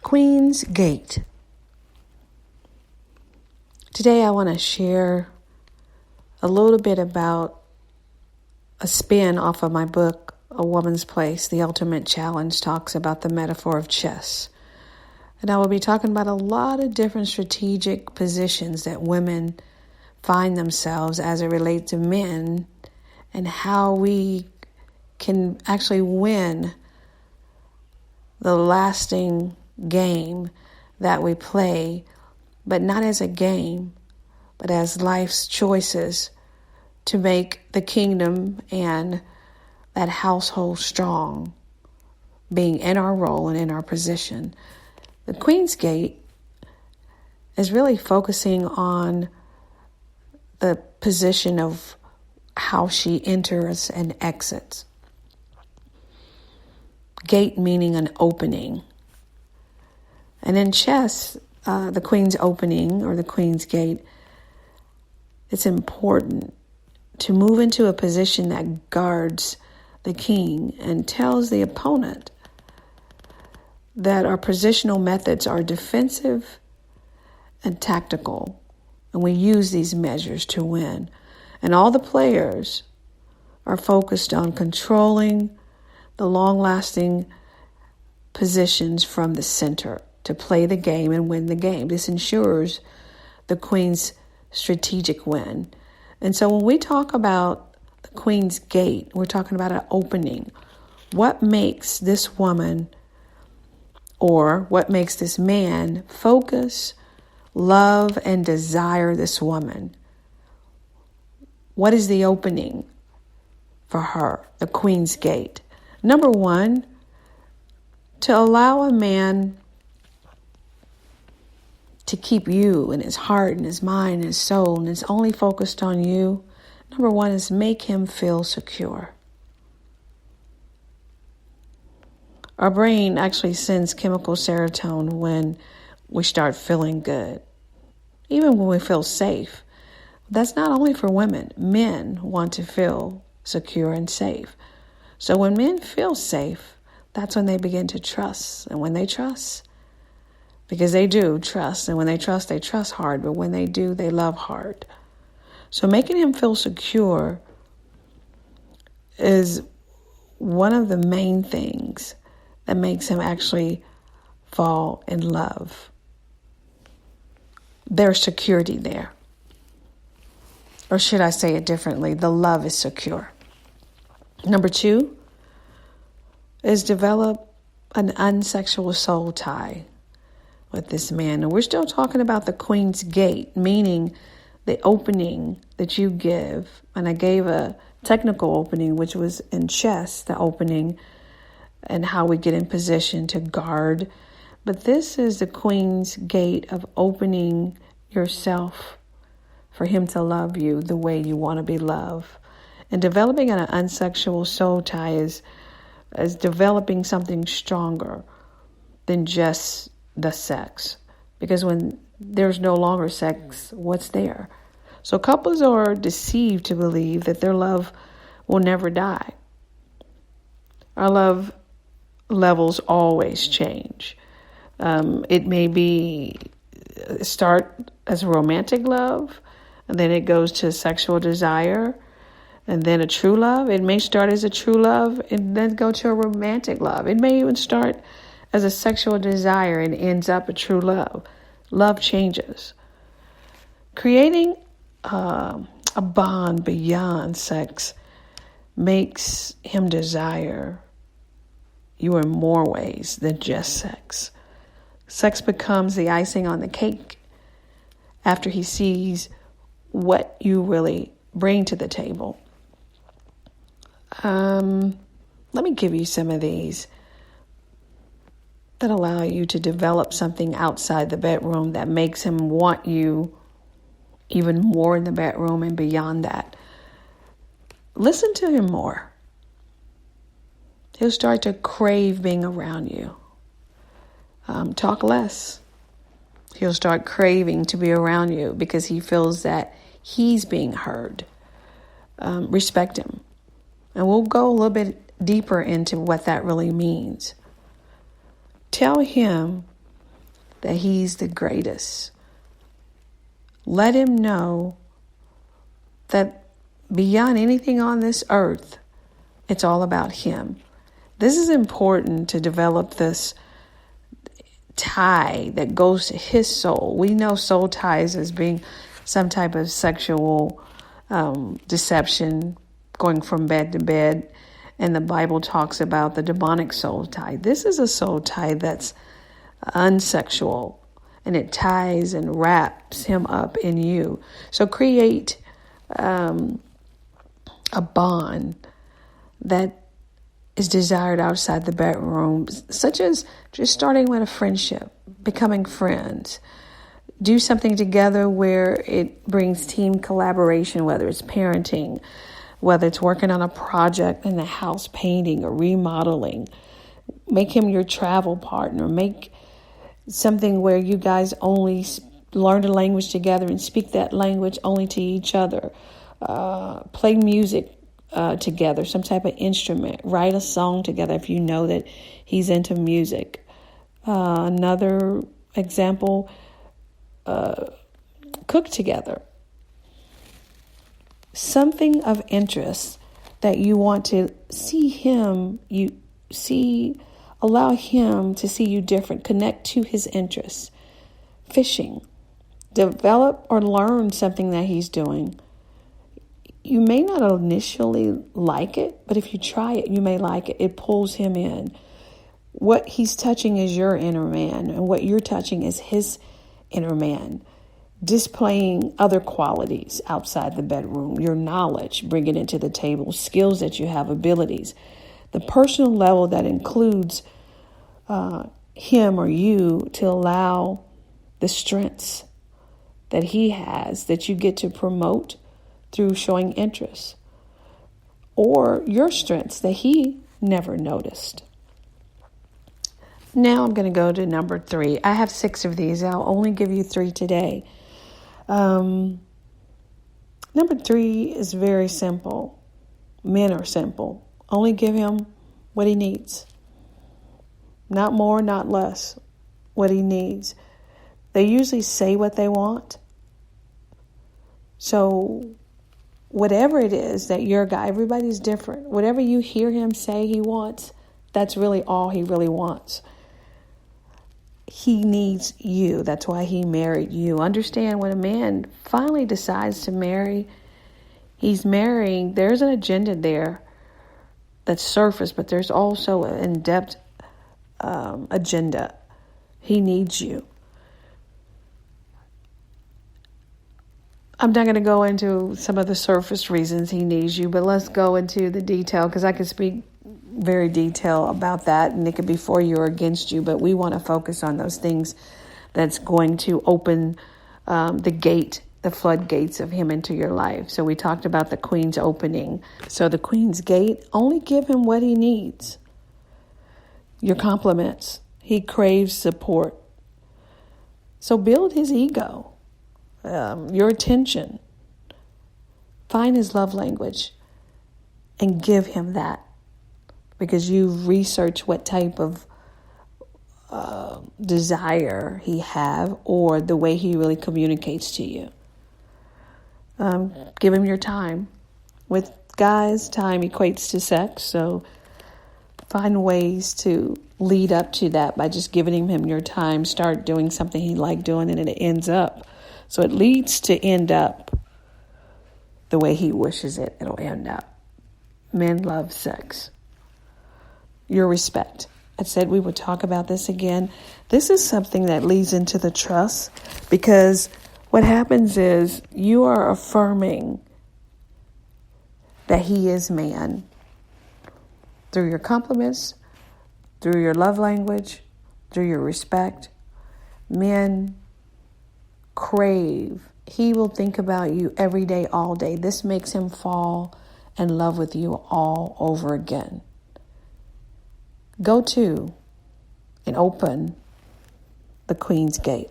Queen's Gate. Today I want to share a little bit about a spin off of my book, A Woman's Place. The Ultimate Challenge talks about the metaphor of chess. And I will be talking about a lot of different strategic positions that women find themselves as it relates to men and how we can actually win the lasting game that we play, but not as a game, but as life's choices to make the kingdom and that household strong, being in our role and in our position. The Queen's Gate is really focusing on the position of how she enters and exits. Gate meaning an opening. And in chess, the Queen's opening or the Queen's Gate, it's important to move into a position that guards the king and tells the opponent that our positional methods are defensive and tactical, and we use these measures to win. And all the players are focused on controlling the long-lasting positions from the center to play the game and win the game. This ensures the Queen's strategic win. And so when we talk about the Queen's Gate, we're talking about an opening. What makes this woman or what makes this man focus, love, and desire this woman? What is the opening for her, the Queen's Gate? Number one, to allow a man to keep you in his heart and his mind and his soul and is only focused on you. Number one is make him feel secure. Our brain actually sends chemical serotonin when we start feeling good, even when we feel safe. That's not only for women. Men want to feel secure and safe. So when men feel safe, that's when they begin to trust. And when they trust, because they do trust, and when they trust hard, but when they do, they love hard. So making him feel secure is one of the main things that makes him actually fall in love. There's security there. Or should I say it differently? The love is secure. Number two is develop an unsexual soul tie with this man. And we're still talking about the Queen's Gate, meaning the opening that you give. And I gave a technical opening, which was in chess, the opening and how we get in position to guard. But this is the Queen's Gate of opening yourself for him to love you the way you want to be loved. And developing an unsexual soul tie is developing something stronger than just the sex. Because when there's no longer sex, what's there? So couples are deceived to believe that their love will never die. Our love levels always change. It may start as a romantic love, and then it goes to sexual desire, and then a true love. It may start as a true love and then go to a romantic love. It may even start as a sexual desire and ends up a true love. Love changes. Creating a bond beyond sex makes him desire you in more ways than just sex. Sex becomes the icing on the cake after he sees what you really bring to the table. Let me give you some of these that allow you to develop something outside the bedroom that makes him want you even more in the bedroom and beyond that. Listen to him more. He'll start to crave being around you. Talk less. He'll start craving to be around you because he feels that he's being heard. Respect him. And we'll go a little bit deeper into what that really means. Tell him that he's the greatest. Let him know that beyond anything on this earth, it's all about him. This is important to develop this tie that goes to his soul. We know soul ties as being some type of sexual deception, going from bed to bed. And the Bible talks about the demonic soul tie. This is a soul tie that's unsexual, and it ties and wraps him up in you. So create a bond that is desired outside the bedroom, such as just starting with a friendship, becoming friends. Do something together where it brings team collaboration, whether it's parenting, whether it's working on a project in the house, painting or remodeling. Make him your travel partner. Make something where you guys only learn a language together and speak that language only to each other. Play music together, some type of instrument. Write a song together if you know that he's into music. Another example, cook together. Something of interest that you want to see him, allow him to see you different. Connect to his interests. Fishing. Develop or learn something that he's doing. You may not initially like it, but if you try it, you may like it. It pulls him in. What he's touching is your inner man, and what you're touching is his inner man. Displaying other qualities outside the bedroom, your knowledge, bring it into the table, skills that you have, abilities. The personal level that includes him or you to allow the strengths that he has that you get to promote through showing interest, or your strengths that he never noticed. Now I'm going to go to number 3. I have 6 of these. I'll only give you 3 today. Number 3 is very simple. Men are simple. Only give him what he needs. Not more, not less. What he needs. They usually say what they want. So whatever it is that your guy, everybody's different. Whatever you hear him say he wants, that's really all he really wants. He needs you. That's why he married you. Understand, when a man finally decides to marry, he's marrying. There's an agenda there that's surface, but there's also an in-depth agenda. He needs you. I'm not going to go into some of the surface reasons he needs you, but let's go into the detail, because I could speak very detailed about that, and it could be for you or against you, but we want to focus on those things that's going to open the floodgates of him into your life. So we talked about the Queen's opening. So the Queen's gate, only give him what he needs. Your compliments. He craves support. So build his ego, your attention. Find his love language and give him that, because you've researched what type of desire he have, or the way he really communicates to you. Give him your time. With guys, time equates to sex, so find ways to lead up to that by just giving him your time. Start doing something he liked doing, and it ends up. So it leads to end up the way he wishes it'll end up. Men love sex. Your respect. I said we would talk about this again. This is something that leads into the trust, because what happens is you are affirming that he is man through your compliments, through your love language, through your respect. Men crave. He will think about you every day, all day. This makes him fall in love with you all over again. Go to and open the Queen's gate.